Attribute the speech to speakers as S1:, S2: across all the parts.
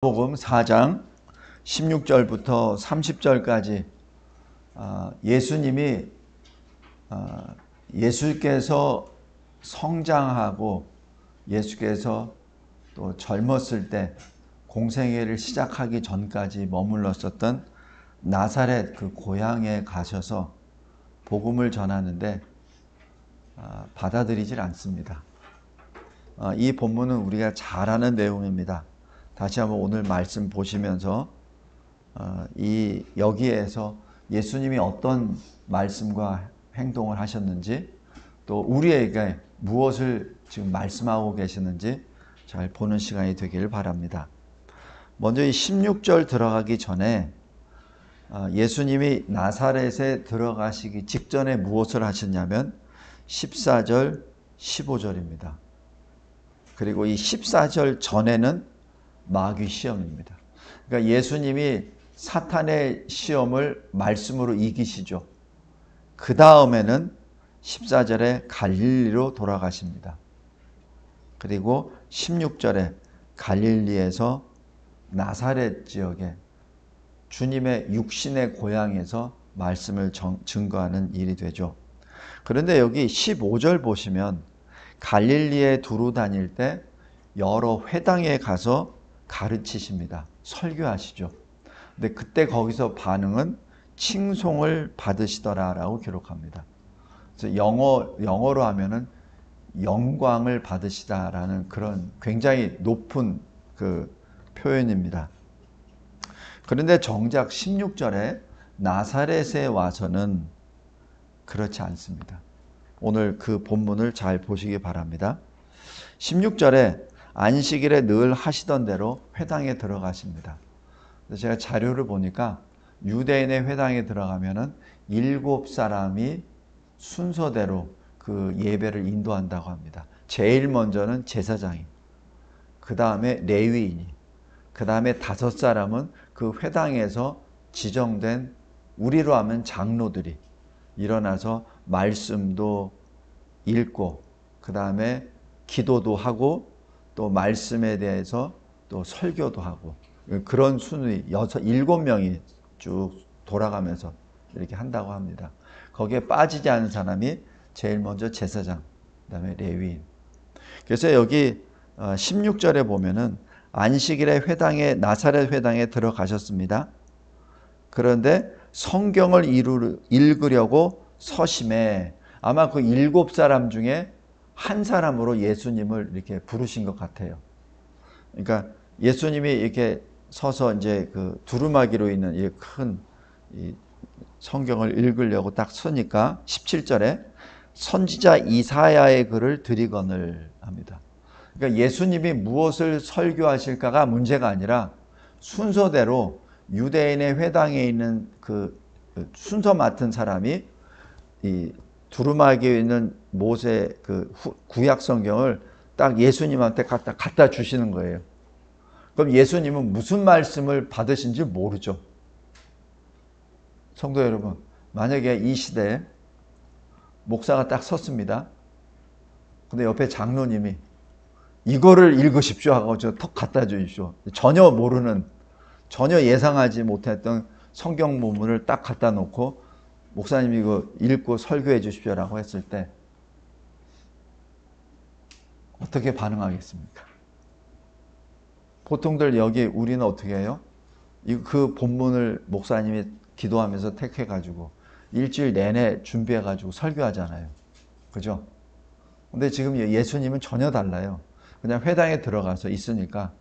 S1: 복음 4장 16절부터 30절까지 예수님이 예수께서 성장하고 예수께서 또 젊었을 때 공생애를 시작하기 전까지 머물렀었던 나사렛 그 고향에 가셔서 복음을 전하는데 받아들이질 않습니다. 이 본문은 우리가 잘 아는 내용입니다. 다시 한번 오늘 말씀 보시면서 여기에서 예수님이 어떤 말씀과 행동을 하셨는지, 또 우리에게 무엇을 지금 말씀하고 계시는지 잘 보는 시간이 되기를 바랍니다. 먼저 이 16절 들어가기 전에 예수님이 나사렛에 들어가시기 직전에 무엇을 하셨냐면 14절, 15절입니다. 그리고 이 14절 전에는 마귀 시험입니다. 그러니까 예수님이 사탄의 시험을 말씀으로 이기시죠. 그 다음에는 14절에 갈릴리로 돌아가십니다. 그리고 16절에 갈릴리에서 나사렛 지역에 주님의 육신의 고향에서 말씀을 증거하는 일이 되죠. 그런데 여기 15절 보시면 갈릴리에 두루 다닐 때 여러 회당에 가서 가르치십니다. 설교하시죠. 근데 그때 거기서 반응은 칭송을 받으시더라라고 기록합니다. 그래서 영어로 하면은 영광을 받으시다라는 그런 굉장히 높은 그 표현입니다. 그런데 정작 16절에 나사렛에 와서는 그렇지 않습니다. 오늘 그 본문을 잘 보시기 바랍니다. 16절에 안식일에 늘 하시던 대로 회당에 들어가십니다. 제가 자료를 보니까 유대인의 회당에 들어가면은 7사람이 순서대로 그 예배를 인도한다고 합니다. 제일 먼저는 제사장이, 그 다음에 레위인이, 그 다음에 5사람은 그 회당에서 지정된 우리로 하면 장로들이 일어나서 말씀도 읽고 그 다음에 기도도 하고 또 말씀에 대해서 또 설교도 하고 그런 순위 7명이 쭉 돌아가면서 이렇게 한다고 합니다. 거기에 빠지지 않은 사람이 제일 먼저 제사장, 그 다음에 레위인. 그래서 여기 16절에 보면은 안식일에 나사렛 회당에 들어가셨습니다. 그런데 성경을 읽으려고 서심해 아마 그 7사람 중에 한 사람으로 예수님을 이렇게 부르신 것 같아요. 그러니까 예수님이 이렇게 서서 이제 그 두루마기로 있는 이 큰 성경을 읽으려고 딱 서니까 17절에 선지자 이사야의 글을 드리거늘 합니다. 그러니까 예수님이 무엇을 설교하실까가 문제가 아니라 순서대로 유대인의 회당에 있는 그 순서 맡은 사람이 이 두루마기에 있는 모세 그 구약 성경을 딱 예수님한테 갖다 주시는 거예요. 그럼 예수님은 무슨 말씀을 받으신지 모르죠. 성도 여러분, 만약에 이 시대에 목사가 딱 섰습니다. 근데 옆에 장로님이 이거를 읽으십시오 하고 저 턱 갖다 주십시오. 전혀 모르는, 전혀 예상하지 못했던 성경 본문을 딱 갖다 놓고 목사님이 이거 읽고 설교해 주십시오라고 했을 때 어떻게 반응하겠습니까? 보통들 여기 우리는 어떻게 해요? 그 본문을 목사님이 기도하면서 택해가지고 일주일 내내 준비해가지고 설교하잖아요. 그죠? 근데 지금 예수님은 전혀 달라요. 그냥 회당에 들어가서 있으니까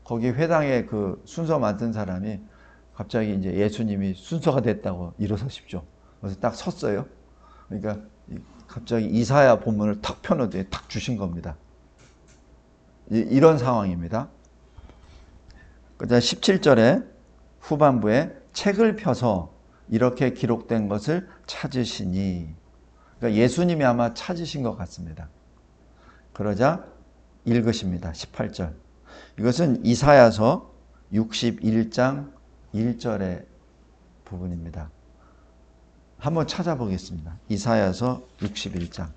S1: 거기 회당에 그 순서 맡은 사람이 갑자기 이제 예수님이 순서가 됐다고 일어서십시오. 그래서 딱 섰어요. 그러니까 갑자기 이사야 본문을 탁 펴놓되 탁 주신 겁니다. 이런 상황입니다. 그다음 17절에 후반부에 책을 펴서 이렇게 기록된 것을 찾으시니, 그러니까 예수님이 아마 찾으신 것 같습니다. 그러자 읽으십니다. 18절. 이것은 이사야서 61장 1절의 부분입니다. 한번 찾아보겠습니다. 이사야서 61장.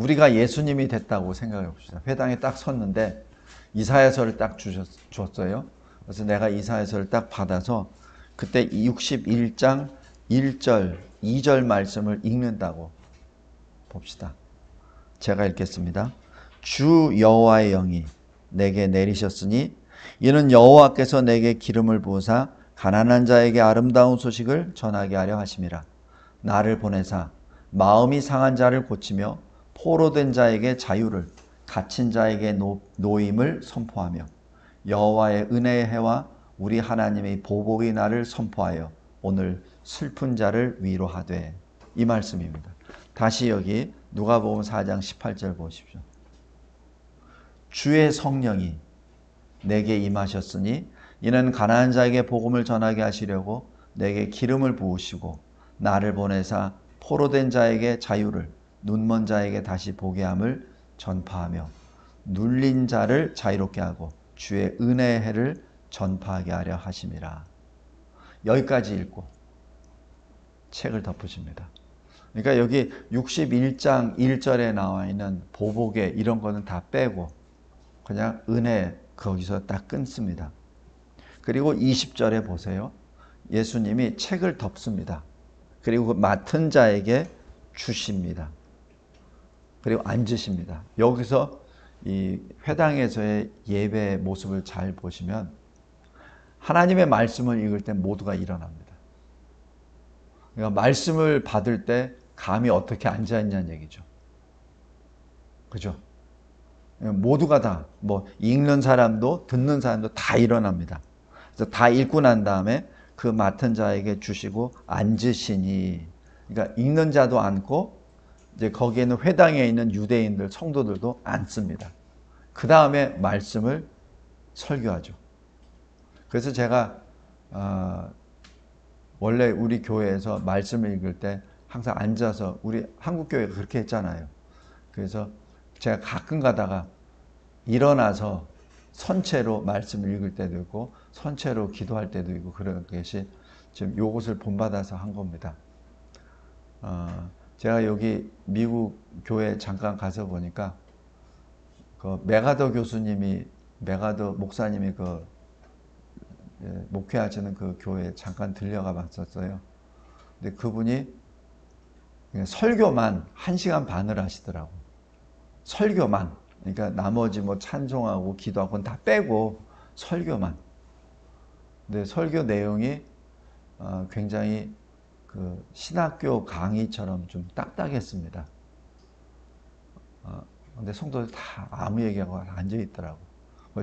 S1: 우리가 예수님이 됐다고 생각해 봅시다. 회당에 딱 섰는데 이사야서를 딱 주었어요. 그래서 내가 이사야서를 딱 받아서 그때 61장 1절, 2절 말씀을 읽는다고 봅시다. 제가 읽겠습니다. 주 여호와의 영이 내게 내리셨으니 이는 여호와께서 내게 기름을 부으사 가난한 자에게 아름다운 소식을 전하게 하려 하심이라. 나를 보내사 마음이 상한 자를 고치며 포로된 자에게 자유를, 갇힌 자에게 노임을 선포하며 여호와의 은혜의 해와 우리 하나님의 보복의 날을 선포하여 오늘 슬픈 자를 위로하되. 이 말씀입니다. 다시 여기 누가복음 4장 18절 보십시오. 주의 성령이 내게 임하셨으니 이는 가난한 자에게 복음을 전하게 하시려고 내게 기름을 부으시고 나를 보내사 포로된 자에게 자유를, 눈먼 자에게 다시 보게 함을 전파하며 눌린 자를 자유롭게 하고 주의 은혜의 해를 전파하게 하려 하심이라. 여기까지 읽고 책을 덮으십니다. 그러니까 여기 61장 1절에 나와 있는 보복에 이런 거는 다 빼고 그냥 은혜 거기서 딱 끊습니다. 그리고 20절에 보세요. 예수님이 책을 덮습니다. 그리고 그 맡은 자에게 주십니다. 그리고 앉으십니다. 여기서 이 회당에서의 예배의 모습을 잘 보시면 하나님의 말씀을 읽을 때 모두가 일어납니다. 그러니까 말씀을 받을 때 감히 어떻게 앉아있냐는 얘기죠. 그죠? 모두가 다, 뭐, 읽는 사람도 듣는 사람도 다 일어납니다. 그래서 다 읽고 난 다음에 그 맡은 자에게 주시고 앉으시니, 그러니까 읽는 자도 앉고, 이제 거기에는 회당에 있는 유대인들, 성도들도 앉습니다. 그 다음에 말씀을 설교하죠. 그래서 제가, 원래 우리 교회에서 말씀을 읽을 때 항상 앉아서, 우리 한국교회가 그렇게 했잖아요. 그래서 제가 가끔 가다가 일어나서 선체로 말씀을 읽을 때도 있고 선체로 기도할 때도 있고 그런 것이 지금 요것을 본받아서 한 겁니다. 제가 여기 미국 교회 잠깐 가서 보니까 그 메가더 교수님이, 메가더 목사님이 그 목회하시는 그 교회에 잠깐 들려가 봤었어요. 근데 그분이 그냥 설교만 1시간 반을 하시더라고. 설교만. 그러니까 나머지 뭐 찬송하고 기도하고 그건 다 빼고 설교만. 근데 설교 내용이 굉장히 그 신학교 강의처럼 좀 딱딱했습니다. 근데 성도들 다 아무 얘기하고 앉아 있더라고.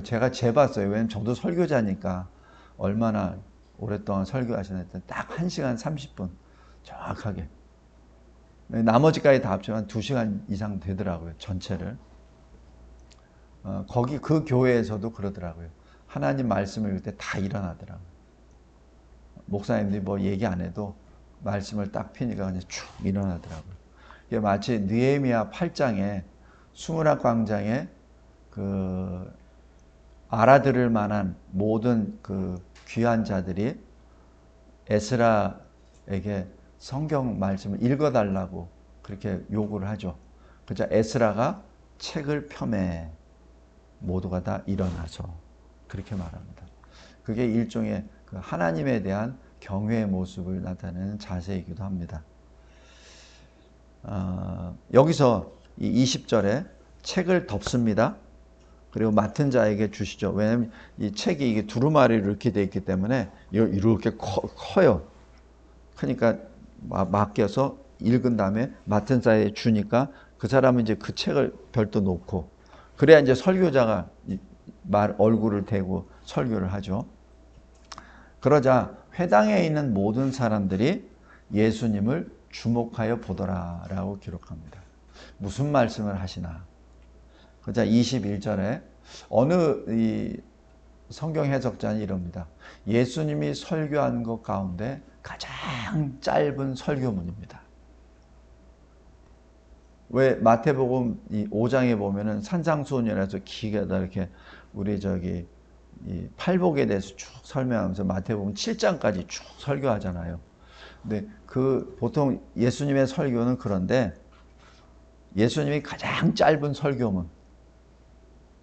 S1: 제가 재봤어요. 왜냐면 저도 설교자니까 얼마나 오랫동안 설교하시나 했더니 딱 1시간 30분 정확하게. 나머지까지 다 합치면 2시간 이상 되더라고요. 전체를. 거기 그 교회에서도 그러더라고요. 하나님 말씀을 읽을 때 다 일어나더라고요. 목사님들이 뭐 얘기 안 해도 말씀을 딱 피니까 그냥 쭉 일어나더라고요. 이게 마치 느헤미야 8장에 수문학 광장에 그 알아들을 만한 모든 그 귀한 자들이 에스라에게 성경 말씀을 읽어달라고 그렇게 요구를 하죠. 그자 에스라가 책을 펴매 모두가 다 일어나서 그렇게 말합니다. 그게 일종의 그 하나님에 대한 경외의 모습을 나타내는 자세이기도 합니다. 여기서 이 20절에 책을 덮습니다. 그리고 맡은 자에게 주시죠. 왜냐하면 이 책이 이게 두루마리로 이렇게 되어 있기 때문에 이렇게 커요. 그러니까 맡겨서 읽은 다음에 맡은 자에게 주니까 그 사람은 이제 그 책을 별도 놓고 그래야 이제 설교자가 얼굴을 대고 설교를 하죠. 그러자 회당에 있는 모든 사람들이 예수님을 주목하여 보더라라고 기록합니다. 무슨 말씀을 하시나? 그러자 21절에 어느 이 성경 해석자는 이럽니다. 예수님이 설교한 것 가운데 가장 짧은 설교문입니다. 왜 마태복음 5장에 보면은 산상수훈이라서 기가 이렇게 우리 저기 이 팔복에 대해서 쭉 설명하면서 마태복음 7장까지 쭉 설교하잖아요. 근데 그 보통 예수님의 설교는 그런데 예수님이 가장 짧은 설교문,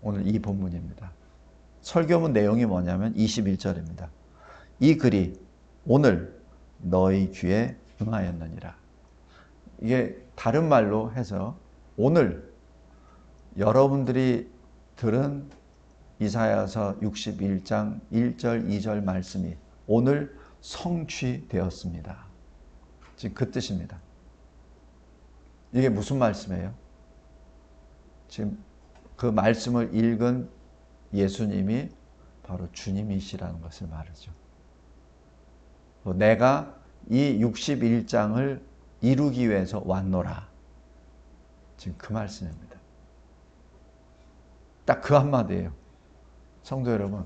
S1: 오늘 이 본문입니다. 설교문 내용이 뭐냐면 21절입니다. 이 글이 오늘 너희 귀에 응하였느니라. 이게 다른 말로 해서 오늘 여러분들이 들은 이사야서 61장 1절 2절 말씀이 오늘 성취되었습니다. 지금 그 뜻입니다. 이게 무슨 말씀이에요? 지금 그 말씀을 읽은 예수님이 바로 주님이시라는 것을 말하죠. 내가 이 61장을 이루기 위해서 왔노라. 지금 그 말씀입니다. 딱 그 한마디예요. 성도 여러분,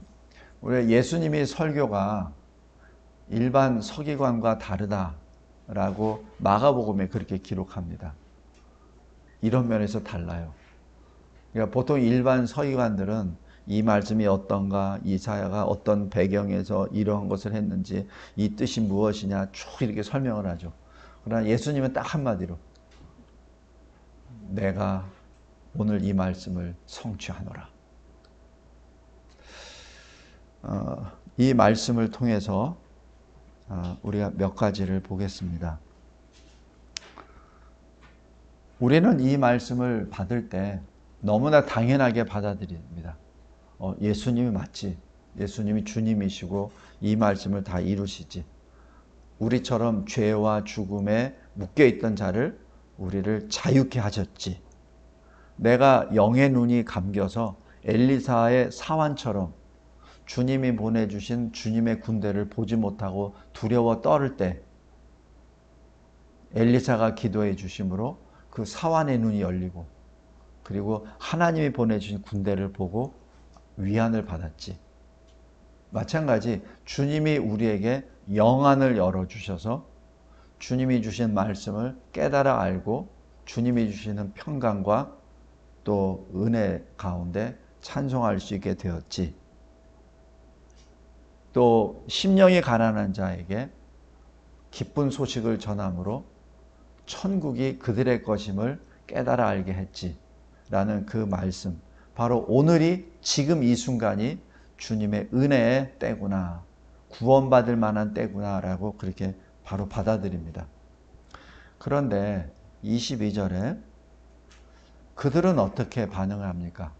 S1: 우리 예수님이 설교가 일반 서기관과 다르다라고 마가복음에 그렇게 기록합니다. 이런 면에서 달라요. 그러니까 보통 일반 서기관들은 이 말씀이 어떤가, 이사야가 어떤 배경에서 이러한 것을 했는지, 이 뜻이 무엇이냐 쭉 이렇게 설명을 하죠. 그러나 예수님은 딱 한마디로 내가 오늘 이 말씀을 성취하노라. 이 말씀을 통해서 우리가 몇 가지를 보겠습니다. 우리는 이 말씀을 받을 때 너무나 당연하게 받아들입니다. 예수님이 맞지. 예수님이 주님이시고 이 말씀을 다 이루시지. 우리처럼 죄와 죽음에 묶여있던 자를 우리를 자유케 하셨지. 내가 영의 눈이 감겨서 엘리사의 사환처럼 주님이 보내주신 주님의 군대를 보지 못하고 두려워 떨을 때 엘리사가 기도해 주심으로 그 사환의 눈이 열리고 그리고 하나님이 보내주신 군대를 보고 위안을 받았지. 마찬가지 주님이 우리에게 영안을 열어주셔서 주님이 주신 말씀을 깨달아 알고 주님이 주시는 평강과 또 은혜 가운데 찬송할 수 있게 되었지. 또 심령이 가난한 자에게 기쁜 소식을 전함으로 천국이 그들의 것임을 깨달아 알게 했지. 라는 그 말씀, 바로 오늘이 지금 이 순간이 주님의 은혜의 때구나, 구원받을 만한 때구나 라고 그렇게 바로 받아들입니다. 그런데 22절에 그들은 어떻게 반응을 합니까?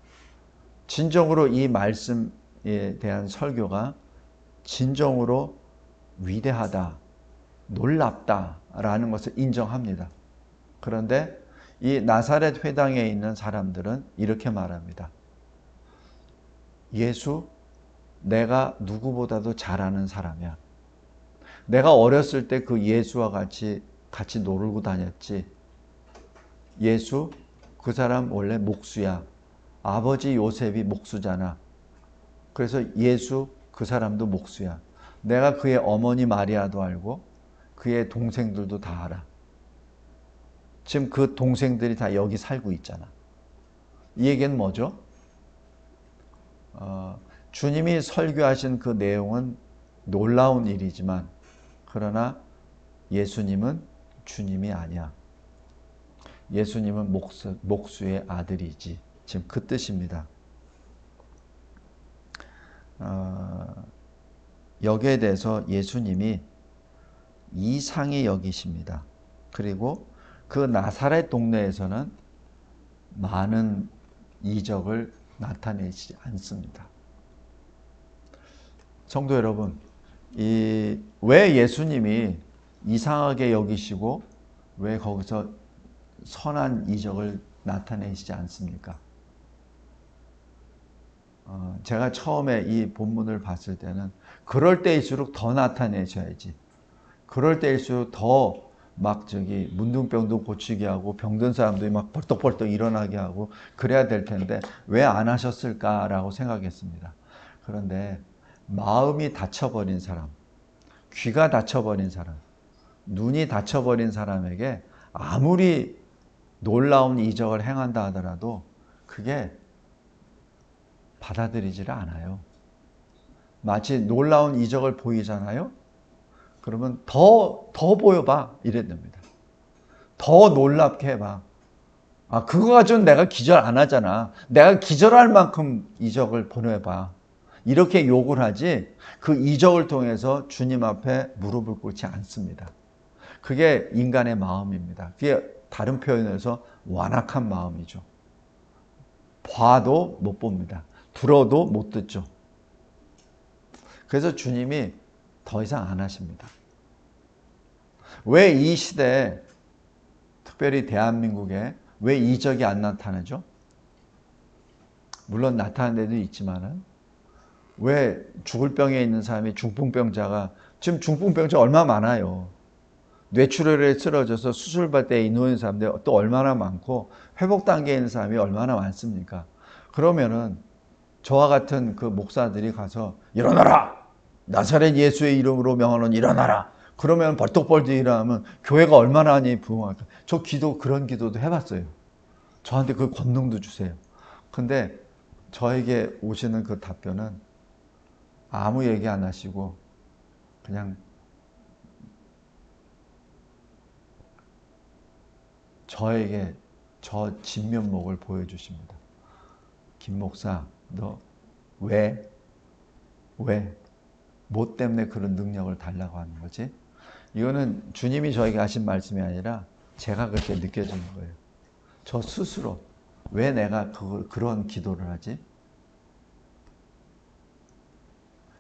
S1: 진정으로 이 말씀에 대한 설교가 진정으로 위대하다, 놀랍다 라는 것을 인정합니다. 그런데 이 나사렛 회당에 있는 사람들은 이렇게 말합니다. 예수, 내가 누구보다도 잘 아는 사람이야. 내가 어렸을 때 그 예수와 같이 놀고 다녔지. 예수, 그 사람 원래 목수야. 아버지 요셉이 목수잖아. 그래서 예수, 그 사람도 목수야. 내가 그의 어머니 마리아도 알고 그의 동생들도 다 알아. 지금 그 동생들이 다 여기 살고 있잖아. 이 얘기는 뭐죠? 주님이 설교하신 그 내용은 놀라운 일이지만 그러나 예수님은 주님이 아니야. 예수님은 목수의 아들이지. 지금 그 뜻입니다. 여기에 대해서 예수님이 이상히 여기십니다. 그리고 그 나사렛 동네에서는 많은 이적을 나타내지 않습니다. 성도 여러분, 왜 예수님이 이상하게 여기시고 왜 거기서 선한 이적을 나타내시지 않습니까? 제가 처음에 이 본문을 봤을 때는 그럴 때일수록 더 나타내셔야지. 그럴 때일수록 더 문둥병도 고치게 하고 병든 사람들이 막 벌떡벌떡 일어나게 하고 그래야 될 텐데 왜 안 하셨을까라고 생각했습니다. 그런데 마음이 닫혀버린 사람, 귀가 닫혀버린 사람, 눈이 닫혀버린 사람에게 아무리 놀라운 이적을 행한다 하더라도 그게 받아들이지를 않아요. 마치 놀라운 이적을 보이잖아요. 그러면 더 보여봐 이랬답니다. 더 놀랍게 해봐. 아, 그거 가지고는 내가 기절 안 하잖아. 내가 기절할 만큼 이적을 보내봐. 이렇게 욕을 하지 그 이적을 통해서 주님 앞에 무릎을 꿇지 않습니다. 그게 인간의 마음입니다. 그게 다른 표현에서 완악한 마음이죠. 봐도 못 봅니다. 들어도 못 듣죠. 그래서 주님이 더 이상 안 하십니다. 왜 이 시대에, 특별히 대한민국에 왜 이적이 안 나타나죠? 물론 나타나는 데도 있지만은 왜 죽을 병에 있는 사람이 중풍병자가, 지금 중풍병자 얼마 많아요. 뇌출혈에 쓰러져서 수술받을 때 누운 사람들 또 얼마나 많고 회복 단계에 있는 사람이 얼마나 많습니까? 그러면은 저와 같은 그 목사들이 가서 일어나라! 나사렛 예수의 이름으로 명하노니 일어나라! 그러면 벌떡벌떡 일어나면 교회가 얼마나 많이 부흥할까? 저 기도, 그런 기도도 해봤어요. 저한테 그 권능도 주세요. 근데 저에게 오시는 그 답변은 아무 얘기 안 하시고 그냥 저에게 저 진면목을 보여주십니다. 김 목사, 너 왜? 뭐 때문에 그런 능력을 달라고 하는 거지? 이거는 주님이 저에게 하신 말씀이 아니라 제가 그렇게 느껴지는 거예요. 저 스스로 왜 내가 그런 기도를 하지?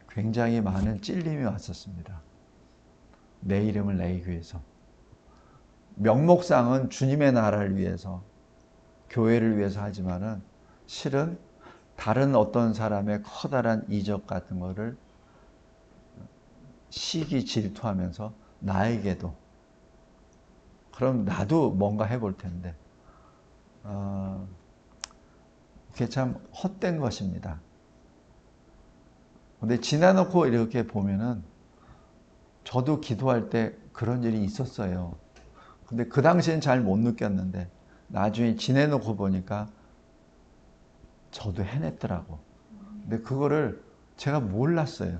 S1: 굉장히 많은 찔림이 왔었습니다. 내 이름을 내기 위해서. 명목상은 주님의 나라를 위해서, 교회를 위해서 하지만은 실은 다른 어떤 사람의 커다란 이적 같은 거를 시기 질투하면서 나에게도, 그럼 나도 뭔가 해볼 텐데, 그게 참 헛된 것입니다. 근데 지나놓고 이렇게 보면은 저도 기도할 때 그런 일이 있었어요. 근데 그 당시엔 잘 못 느꼈는데 나중에 지내놓고 보니까 저도 해냈더라고. 근데 그거를 제가 몰랐어요.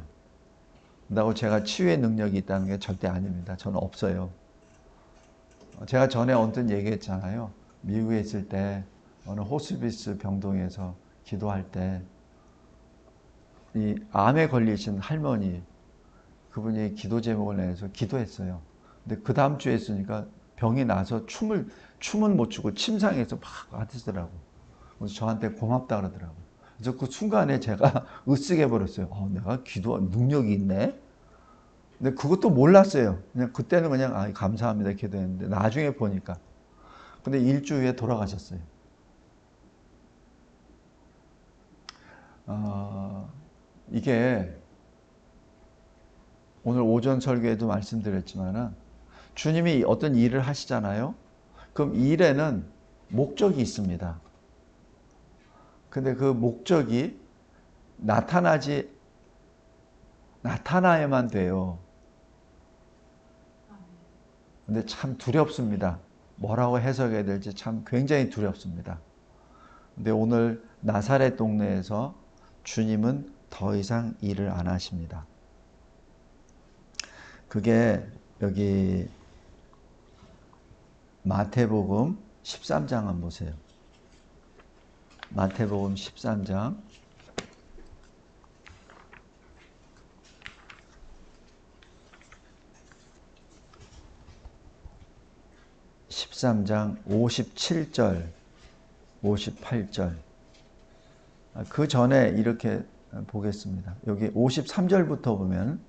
S1: 그렇다고 제가 치유의 능력이 있다는 게 절대 아닙니다. 저는 없어요. 제가 전에 언뜻 얘기했잖아요. 미국에 있을 때 어느 호스피스 병동에서 기도할 때 이 암에 걸리신 할머니, 그분이 기도 제목을 내서 기도했어요. 근데 그 다음 주에 있으니까 병이 나서 춤은 못 추고 침상에서 막 하시더라고. 그래서 저한테 고맙다 그러더라고. 그래서 그 순간에 제가 으쓱해 버렸어요. 내가 기도 능력이 있네. 근데 그것도 몰랐어요. 그냥 그때는 그냥 감사합니다 기도했는데 나중에 보니까. 근데 일주 후에 돌아가셨어요. 이게 오늘 오전 설교에도 말씀드렸지만은 주님이 어떤 일을 하시잖아요. 그럼 일에는 목적이 있습니다. 근데 그 목적이 나타나야만 돼요. 근데 참 두렵습니다. 뭐라고 해석해야 될지 참 굉장히 두렵습니다. 근데 오늘 나사렛 동네에서 주님은 더 이상 일을 안 하십니다. 그게 여기 마태복음 13장 한번 보세요. 마태복음 13장 13장 57절 58절 그 전에 이렇게 보겠습니다. 여기 53절부터 보면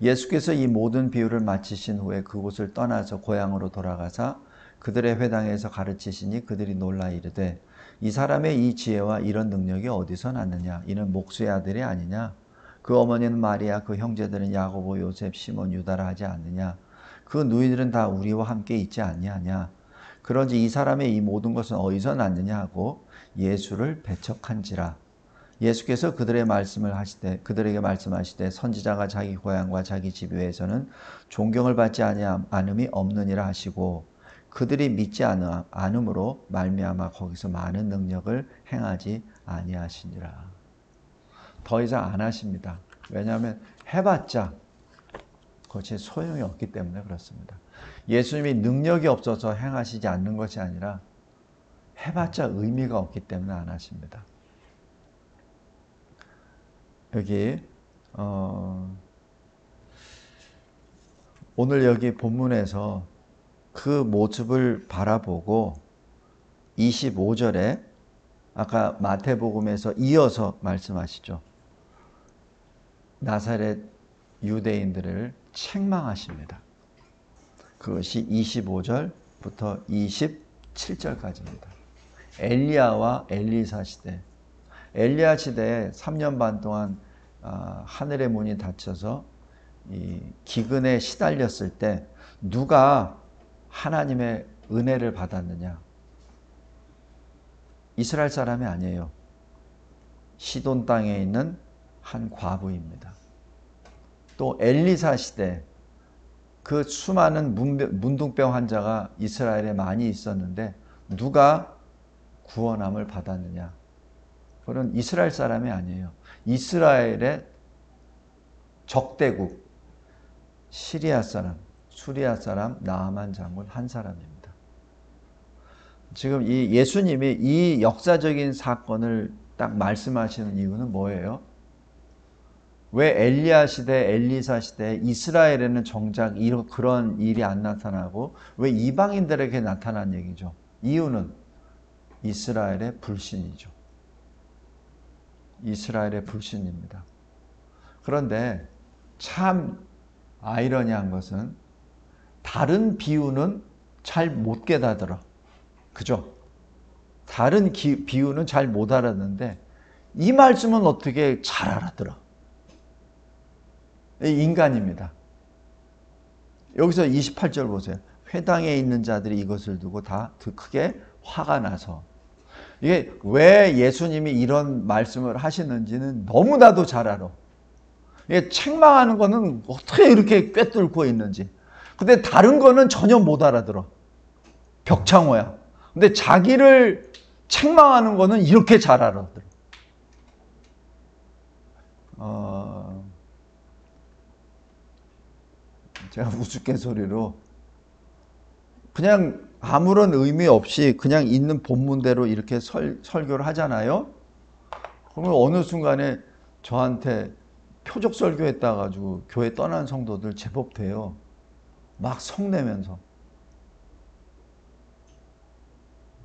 S1: 예수께서 이 모든 비유를 마치신 후에 그곳을 떠나서 고향으로 돌아가사 그들의 회당에서 가르치시니 그들이 놀라 이르되 이 사람의 이 지혜와 이런 능력이 어디서 났느냐? 이는 목수의 아들이 아니냐? 그 어머니는 마리아, 그 형제들은 야고보, 요셉, 시몬, 유다라 하지 않느냐? 그 누이들은 다 우리와 함께 있지 않냐냐? 그런지 이 사람의 이 모든 것은 어디서 났느냐 하고 예수를 배척한지라. 예수께서 그들에게 말씀하시되 선지자가 자기 고향과 자기 집 외에서는 존경을 받지 않음이 없느니라 하시고 그들이 믿지 않음으로 말미암아 거기서 많은 능력을 행하지 아니하시니라. 더 이상 안 하십니다. 왜냐하면 해봤자 그것이 소용이 없기 때문에 그렇습니다. 예수님이 능력이 없어서 행하시지 않는 것이 아니라 해봤자 의미가 없기 때문에 안 하십니다. 여기 오늘 여기 본문에서 그 모습을 바라보고 25절에 아까 마태복음에서 이어서 말씀하시죠. 나사렛 유대인들을 책망하십니다. 그것이 25절부터 27절까지입니다. 엘리야와 엘리사 시대. 엘리야 시대에 3년 반 동안 하늘의 문이 닫혀서 이 기근에 시달렸을 때 누가 하나님의 은혜를 받았느냐? 이스라엘 사람이 아니에요. 시돈 땅에 있는 한 과부입니다. 또 엘리사 시대 그 수많은 문둥병 환자가 이스라엘에 많이 있었는데 누가 구원함을 받았느냐? 그건 이스라엘 사람이 아니에요. 이스라엘의 적대국 시리아 사람, 수리아 사람 나아만 장군 한 사람입니다. 지금 이 예수님이 이 역사적인 사건을 딱 말씀하시는 이유는 뭐예요? 왜 엘리야 시대, 엘리사 시대 이스라엘에는 정작 그런 일이 안 나타나고 왜 이방인들에게 나타난 얘기죠? 이유는 이스라엘의 불신이죠. 이스라엘의 불신입니다. 그런데 참 아이러니한 것은 다른 비유는 잘 못 깨닫더라. 그죠? 다른 비유는 잘 못 알았는데 이 말씀은 어떻게 잘 알아들어? 인간입니다. 여기서 28절 보세요. 회당에 있는 자들이 이것을 두고 다 크게 화가 나서 이게 왜 예수님이 이런 말씀을 하시는지는 너무나도 잘 알아. 이게 책망하는 거는 어떻게 이렇게 꿰뚫고 있는지. 근데 다른 거는 전혀 못 알아들어. 벽창호야. 근데 자기를 책망하는 거는 이렇게 잘 알아들어. 제가 우스갯소리로 그냥 아무런 의미 없이 그냥 있는 본문대로 이렇게 설교를 하잖아요. 그러면 어느 순간에 저한테 표적 설교했다 가지고 교회 떠난 성도들 제법 돼요. 막 성내면서.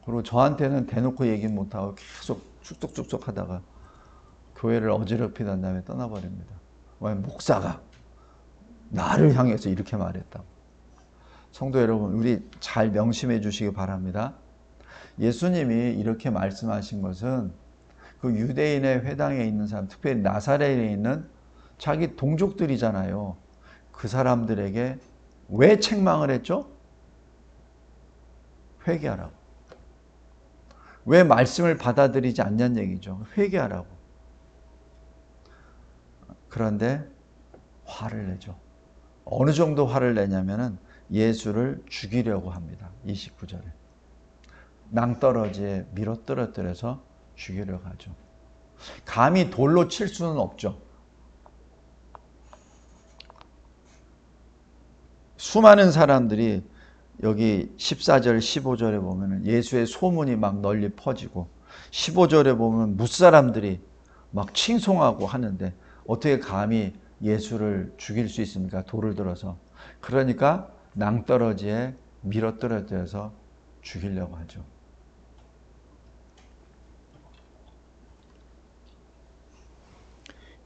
S1: 그리고 저한테는 대놓고 얘기 못하고 계속 쭉쭉쭉쭉 하다가 교회를 어지럽히던 다음에 떠나버립니다. 왜 목사가 나를 향해서 이렇게 말했다고. 성도 여러분, 우리 잘 명심해 주시기 바랍니다. 예수님이 이렇게 말씀하신 것은 그 유대인의 회당에 있는 사람, 특별히 나사렛에 있는 자기 동족들이잖아요. 그 사람들에게 왜 책망을 했죠? 회개하라고. 왜 말씀을 받아들이지 않냐는 얘기죠. 회개하라고. 그런데 화를 내죠. 어느 정도 화를 내냐면은 예수를 죽이려고 합니다. 29절에. 낭떠러지에 밀어 떨어뜨려서 죽이려고 하죠. 감히 돌로 칠 수는 없죠. 수많은 사람들이 여기 14절, 15절에 보면 예수의 소문이 막 널리 퍼지고 15절에 보면 무사람들이 막 칭송하고 하는데 어떻게 감히 예수를 죽일 수 있습니까? 돌을 들어서. 그러니까 낭떠러지에 밀어 떨어져서 죽이려고 하죠.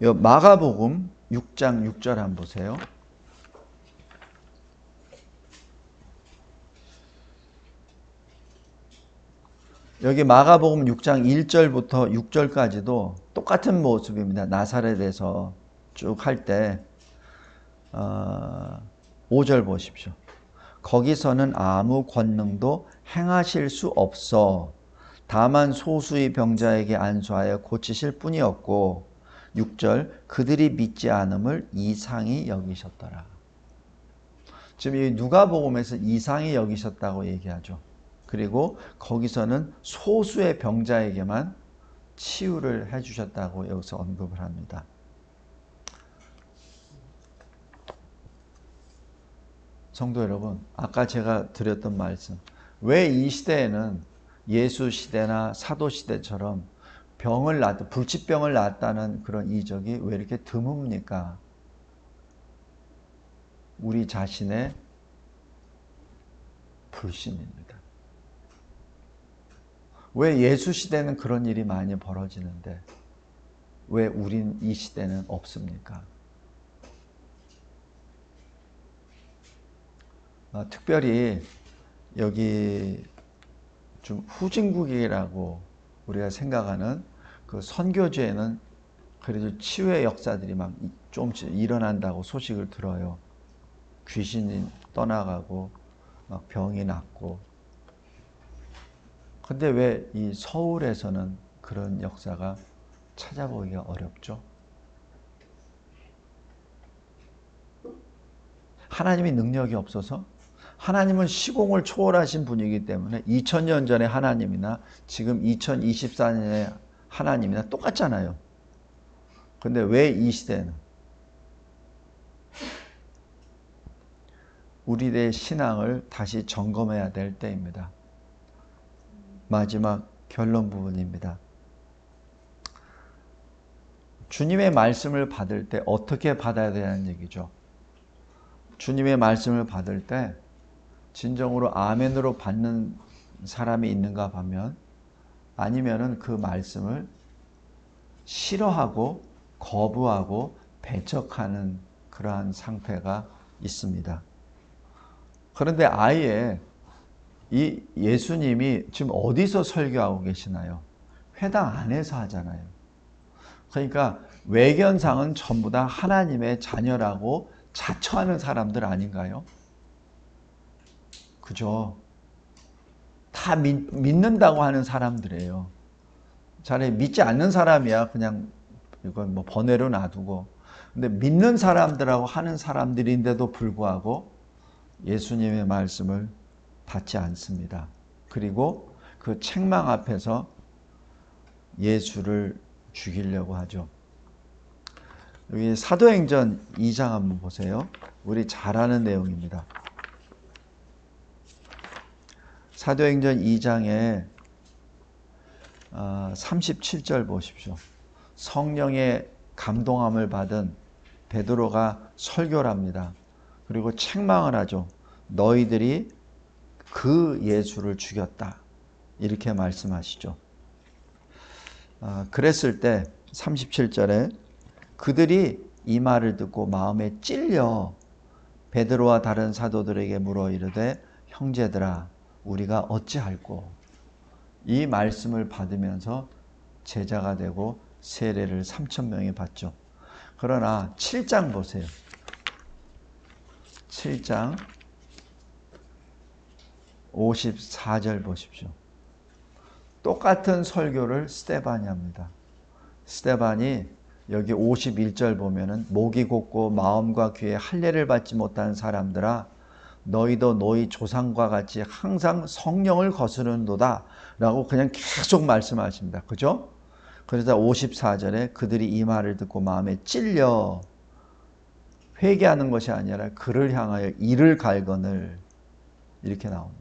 S1: 마가복음 6장 6절 한번 보세요. 여기 마가복음 6장 1절부터 6절까지도 똑같은 모습입니다. 나사렛에서 쭉 할 때 5절 보십시오. 거기서는 아무 권능도 행하실 수 없어 다만 소수의 병자에게 안수하여 고치실 뿐이었고 6절 그들이 믿지 않음을 이상히 여기셨더라. 지금 이 누가복음에서 이상히 여기셨다고 얘기하죠. 그리고 거기서는 소수의 병자에게만 치유를 해주셨다고 여기서 언급을 합니다. 성도 여러분, 아까 제가 드렸던 말씀, 왜 이 시대에는 예수 시대나 사도 시대처럼 불치병을 낫다는 그런 이적이 왜 이렇게 드뭅니까? 우리 자신의 불신입니다. 왜 예수 시대는 그런 일이 많이 벌어지는데 왜 우린 이 시대는 없습니까? 특별히 여기 좀 후진국이라고 우리가 생각하는 그 선교지에는 그래도 치유의 역사들이 막 조금씩 일어난다고 소식을 들어요. 귀신이 떠나가고 막 병이 낫고. 근데 왜 이 서울에서는 그런 역사가 찾아보기가 어렵죠? 하나님의 능력이 없어서? 하나님은 시공을 초월하신 분이기 때문에 2000년 전의 하나님이나 지금 2024년의 하나님이나 똑같잖아요. 근데 왜 이 시대는? 우리의 신앙을 다시 점검해야 될 때입니다. 마지막 결론 부분입니다. 주님의 말씀을 받을 때 어떻게 받아야 되는 얘기죠? 주님의 말씀을 받을 때 진정으로 아멘으로 받는 사람이 있는가 하면 아니면은 그 말씀을 싫어하고 거부하고 배척하는 그러한 상태가 있습니다. 그런데 아예 이 예수님이 지금 어디서 설교하고 계시나요? 회당 안에서 하잖아요. 그러니까 외견상은 전부 다 하나님의 자녀라고 자처하는 사람들 아닌가요? 그죠? 다 믿는다고 하는 사람들이에요. 차라리 믿지 않는 사람이야 그냥 이건 뭐 번외로 놔두고. 근데 믿는 사람들하고 하는 사람들인데도 불구하고 예수님의 말씀을 받지 않습니다. 그리고 그 책망 앞에서 예수를 죽이려고 하죠. 여기 사도행전 2장 한번 보세요. 우리 잘 아는 내용입니다. 사도행전 2장에 37절 보십시오. 성령의 감동함을 받은 베드로가 설교를 합니다. 그리고 책망을 하죠. 너희들이 그 예수를 죽였다. 이렇게 말씀하시죠. 그랬을 때 37절에 그들이 이 말을 듣고 마음에 찔려 베드로와 다른 사도들에게 물어 이르되 형제들아 우리가 어찌할꼬. 이 말씀을 받으면서 제자가 되고 세례를 3,000명이 받죠. 그러나 7장 보세요. 7장 54절 보십시오. 똑같은 설교를 스데반이 합니다. 스데반이 여기 51절 보면은 목이 곧고 마음과 귀에 할례를 받지 못한 사람들아 너희도 너희 조상과 같이 항상 성령을 거스르는도다 라고 그냥 계속 말씀하십니다. 그죠? 그러자 54절에 그들이 이 말을 듣고 마음에 찔려 회개하는 것이 아니라 그를 향하여 이를 갈거늘 이렇게 나옵니다.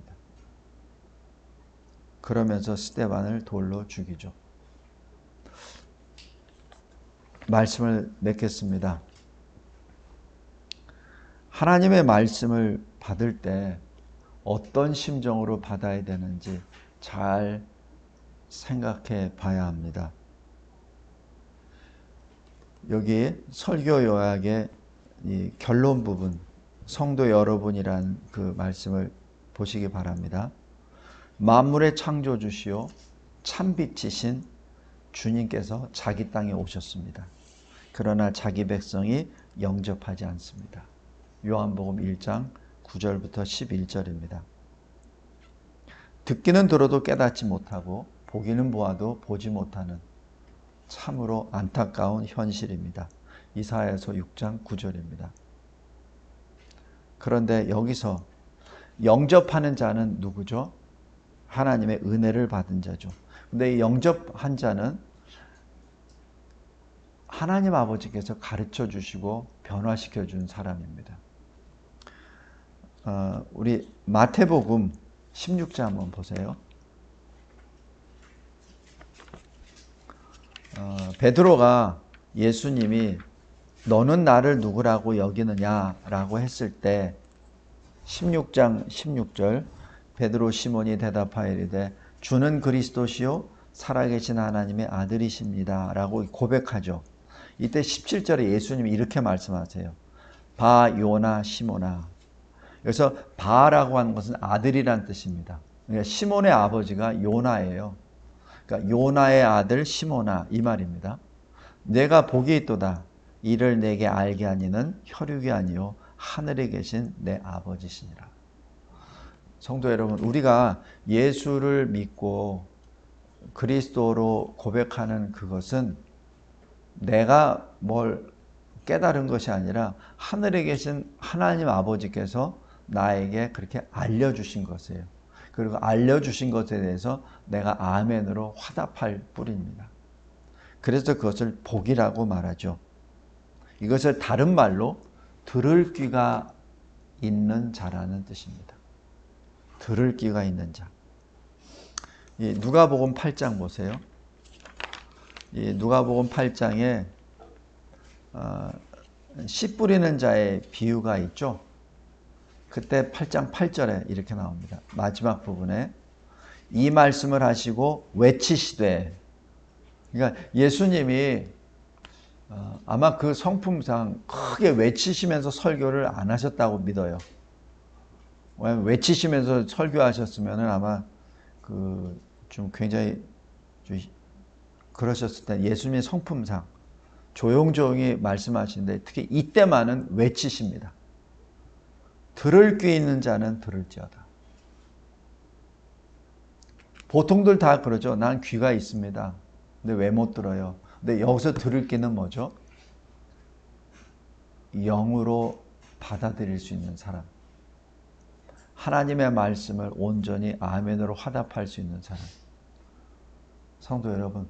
S1: 그러면서 스데반을 돌로 죽이죠. 말씀을 맺겠습니다. 하나님의 말씀을 받을 때 어떤 심정으로 받아야 되는지 잘 생각해 봐야 합니다. 여기 설교 요약의 이 결론 부분, 성도 여러분이란 그 말씀을 보시기 바랍니다. 만물의 창조주시오 참빛이신 주님께서 자기 땅에 오셨습니다. 그러나 자기 백성이 영접하지 않습니다. 요한복음 1장 9절부터 11절입니다. 듣기는 들어도 깨닫지 못하고 보기는 보아도 보지 못하는 참으로 안타까운 현실입니다. 이사야서 6장 9절입니다. 그런데 여기서 영접하는 자는 누구죠? 하나님의 은혜를 받은 자죠. 근데 이 영접한 자는 하나님 아버지께서 가르쳐 주시고 변화시켜 준 사람입니다. 우리 마태복음 16장 한번 보세요. 베드로가 예수님이 너는 나를 누구라고 여기느냐라고 했을 때 16장 16절 베드로 시몬이 대답하여 이르되 주는 그리스도시요 살아계신 하나님의 아들이십니다 라고 고백하죠. 이때 17절에 예수님이 이렇게 말씀하세요. 바 요나 시몬아. 여기서 바라고 하는 것은 아들이란 뜻입니다. 그러니까 시몬의 아버지가 요나예요. 그러니까 요나의 아들 시몬아 이 말입니다. 내가 복이 있도다. 이를 내게 알게 하니는 혈육이 아니요 하늘에 계신 내 아버지시니라. 성도 여러분, 우리가 예수를 믿고 그리스도로 고백하는 그것은 내가 뭘 깨달은 것이 아니라 하늘에 계신 하나님 아버지께서 나에게 그렇게 알려주신 것이에요. 그리고 알려주신 것에 대해서 내가 아멘으로 화답할 뿐입니다. 그래서 그것을 복이라고 말하죠. 이것을 다른 말로 들을 귀가 있는 자라는 뜻입니다. 들을 귀가 있는 자. 누가복음 8장 보세요. 누가복음 8장에 씨 뿌리는 자의 비유가 있죠. 그때 8장 8절에 이렇게 나옵니다. 마지막 부분에 이 말씀을 하시고 외치시되, 그러니까 예수님이 아마 그 성품상 크게 외치시면서 설교를 안 하셨다고 믿어요. 왜냐하면 외치시면서 설교하셨으면 아마 좀 굉장히 좀 그러셨을 때 예수님의 성품상 조용조용히 말씀하시는데 특히 이때만은 외치십니다. 들을 귀 있는 자는 들을지어다. 보통들 다 그러죠. 난 귀가 있습니다. 근데 왜 못 들어요? 근데 여기서 들을 귀는 뭐죠? 영으로 받아들일 수 있는 사람. 하나님의 말씀을 온전히 아멘으로 화답할 수 있는 사람. 성도 여러분,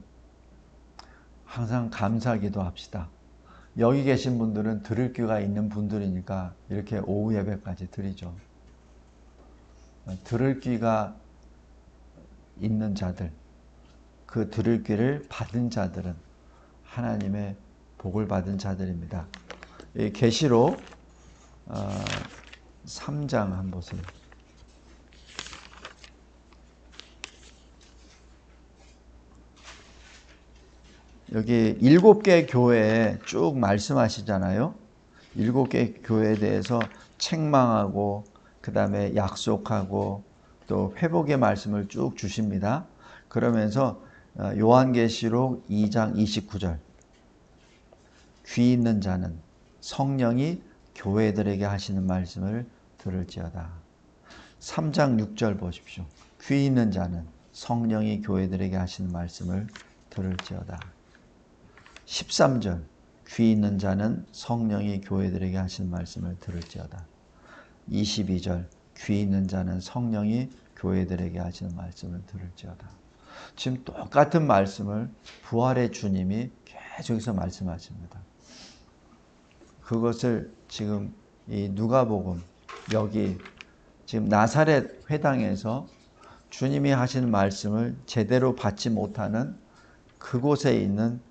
S1: 항상 감사 기도합시다. 여기 계신 분들은 들을 귀가 있는 분들이니까 이렇게 오후 예배까지 드리죠. 들을 귀가 있는 자들, 그 들을 귀를 받은 자들은 하나님의 복을 받은 자들입니다. 계시록 3장 한번 보세요. 여기 7개 교회에 쭉 말씀하시잖아요. 7개 교회에 대해서 책망하고 그 다음에 약속하고 또 회복의 말씀을 쭉 주십니다. 그러면서 요한계시록 2장 29절 귀 있는 자는 성령이 교회들에게 하시는 말씀을 들을지어다. 3장 6절 보십시오. 귀 있는 자는 성령이 교회들에게 하시는 말씀을 들을지어다. 13절 귀 있는 자는 성령이 교회들에게 하시는 말씀을 들을지어다. 22절 귀 있는 자는 성령이 교회들에게 하시는 말씀을 들을지어다. 지금 똑같은 말씀을 부활의 주님이 계속해서 말씀하십니다. 그것을 지금 이 누가복음 여기 지금 나사렛 회당에서 주님이 하시는 말씀을 제대로 받지 못하는 그곳에 있는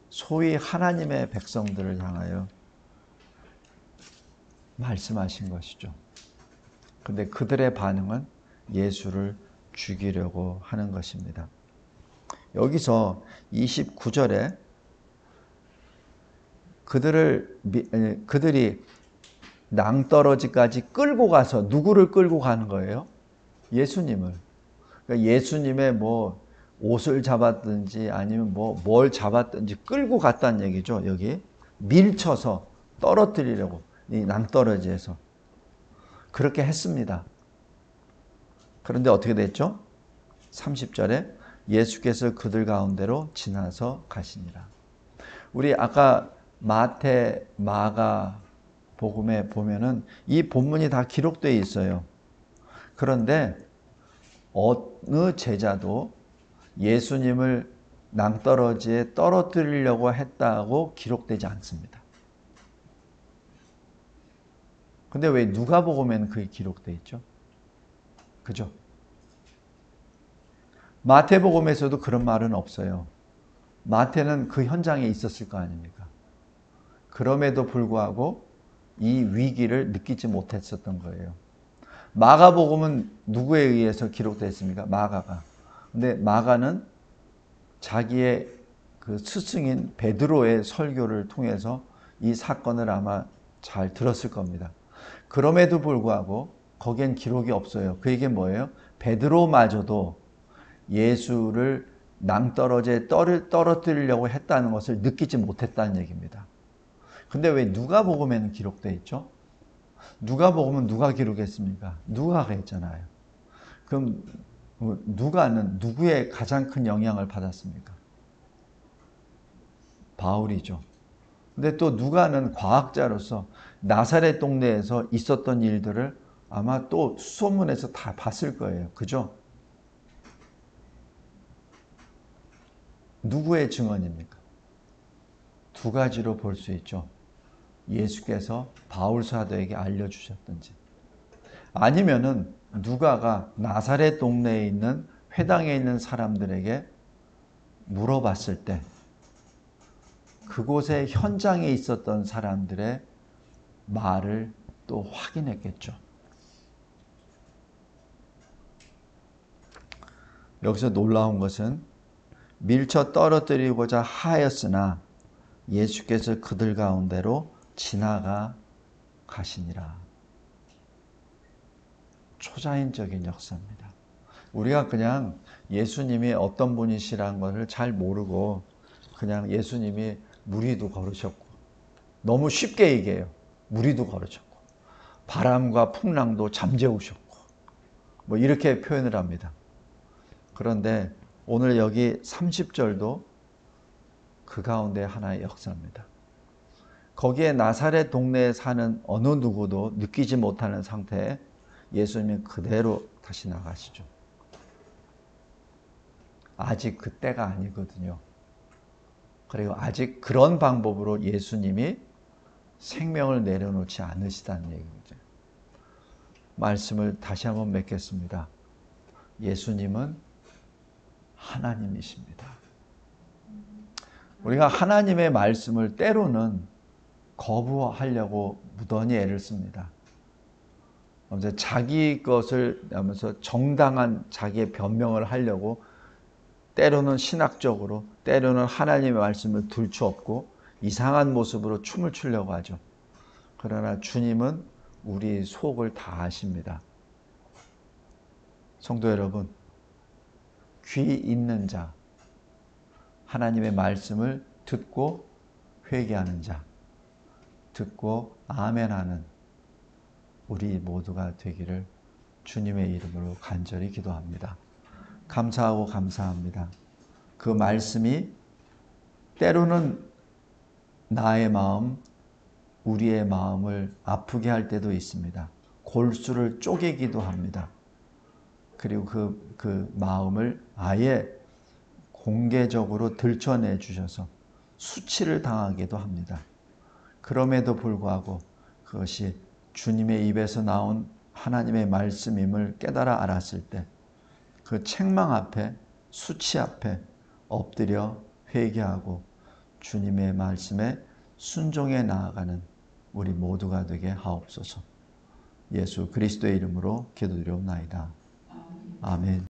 S1: 소위 하나님의 백성들을 향하여 말씀하신 것이죠. 근데 그들의 반응은 예수를 죽이려고 하는 것입니다. 여기서 29절에 그들이 낭떠러지까지 끌고 가서 누구를 끌고 가는 거예요? 예수님을. 그러니까 예수님의 뭐 옷을 잡았든지 아니면 뭘 잡았든지 끌고 갔다는 얘기죠. 여기 밀쳐서 떨어뜨리려고 이 낭떠러지에서 그렇게 했습니다. 그런데 어떻게 됐죠? 30절에 예수께서 그들 가운데로 지나서 가시니라. 우리 아까 마태, 마가 복음에 보면은 이 본문이 다 기록되어 있어요. 그런데 어느 제자도 예수님을 낭떠러지에 떨어뜨리려고 했다고 기록되지 않습니다. 근데 왜 누가복음에는 그게 기록되어 있죠? 그죠? 마태복음에서도 그런 말은 없어요. 마태는 그 현장에 있었을 거 아닙니까? 그럼에도 불구하고 이 위기를 느끼지 못했었던 거예요. 마가복음은 누구에 의해서 기록됐습니까? 마가가. 근데 마가는 자기의 그 스승인 베드로의 설교를 통해서 이 사건을 아마 잘 들었을 겁니다. 그럼에도 불구하고 거기엔 기록이 없어요. 그 얘기는 뭐예요? 베드로마저도 예수를 낭떠러지에 떨어뜨리려고 했다는 것을 느끼지 못했다는 얘기입니다. 근데 왜 누가복음에는 기록되어 있죠? 누가복음은 누가 기록했습니까? 누가가 했잖아요. 그럼 누가는 누구의 가장 큰 영향을 받았습니까? 바울이죠. 근데 또 누가는 과학자로서 나사렛 동네에서 있었던 일들을 아마 또 수소문에서 다 봤을 거예요. 그죠? 누구의 증언입니까? 두 가지로 볼 수 있죠. 예수께서 바울 사도에게 알려주셨든지, 아니면은 누가가 나사렛 동네에 있는 회당에 있는 사람들에게 물어봤을 때 그곳의 현장에 있었던 사람들의 말을 또 확인했겠죠. 여기서 놀라운 것은 밀쳐 떨어뜨리고자 하였으나 예수께서 그들 가운데로 지나가 가시니라. 초자연적인 역사입니다. 우리가 그냥 예수님이 어떤 분이시라는 것을 잘 모르고 그냥 예수님이 무리도 걸으셨고, 너무 쉽게 얘기해요. 무리도 걸으셨고 바람과 풍랑도 잠재우셨고 뭐 이렇게 표현을 합니다. 그런데 오늘 여기 30절도 그 가운데 하나의 역사입니다. 거기에 나사렛 동네에 사는 어느 누구도 느끼지 못하는 상태에 예수님이 그대로 다시 나가시죠. 아직 그때가 아니거든요. 그리고 아직 그런 방법으로 예수님이 생명을 내려놓지 않으시다는 얘기죠. 말씀을 다시 한번 맺겠습니다. 예수님은 하나님이십니다. 우리가 하나님의 말씀을 때로는 거부하려고 무던히 애를 씁니다. 자기 것을 하면서 정당한 자기의 변명을 하려고 때로는 신학적으로, 때로는 하나님의 말씀을 들추었고 이상한 모습으로 춤을 추려고 하죠. 그러나 주님은 우리 속을 다 아십니다. 성도 여러분, 귀 있는 자, 하나님의 말씀을 듣고 회개하는 자, 듣고 아멘하는 우리 모두가 되기를 주님의 이름으로 간절히 기도합니다. 감사하고 감사합니다. 그 말씀이 때로는 나의 마음, 우리의 마음을 아프게 할 때도 있습니다. 골수를 쪼개기도 합니다. 그리고 그 마음을 아예 공개적으로 들춰내 주셔서 수치를 당하기도 합니다. 그럼에도 불구하고 그것이 주님의 입에서 나온 하나님의 말씀임을 깨달아 알았을 때 그 책망 앞에, 수치 앞에 엎드려 회개하고 주님의 말씀에 순종해 나아가는 우리 모두가 되게 하옵소서. 예수 그리스도의 이름으로 기도드리옵나이다. 아멘.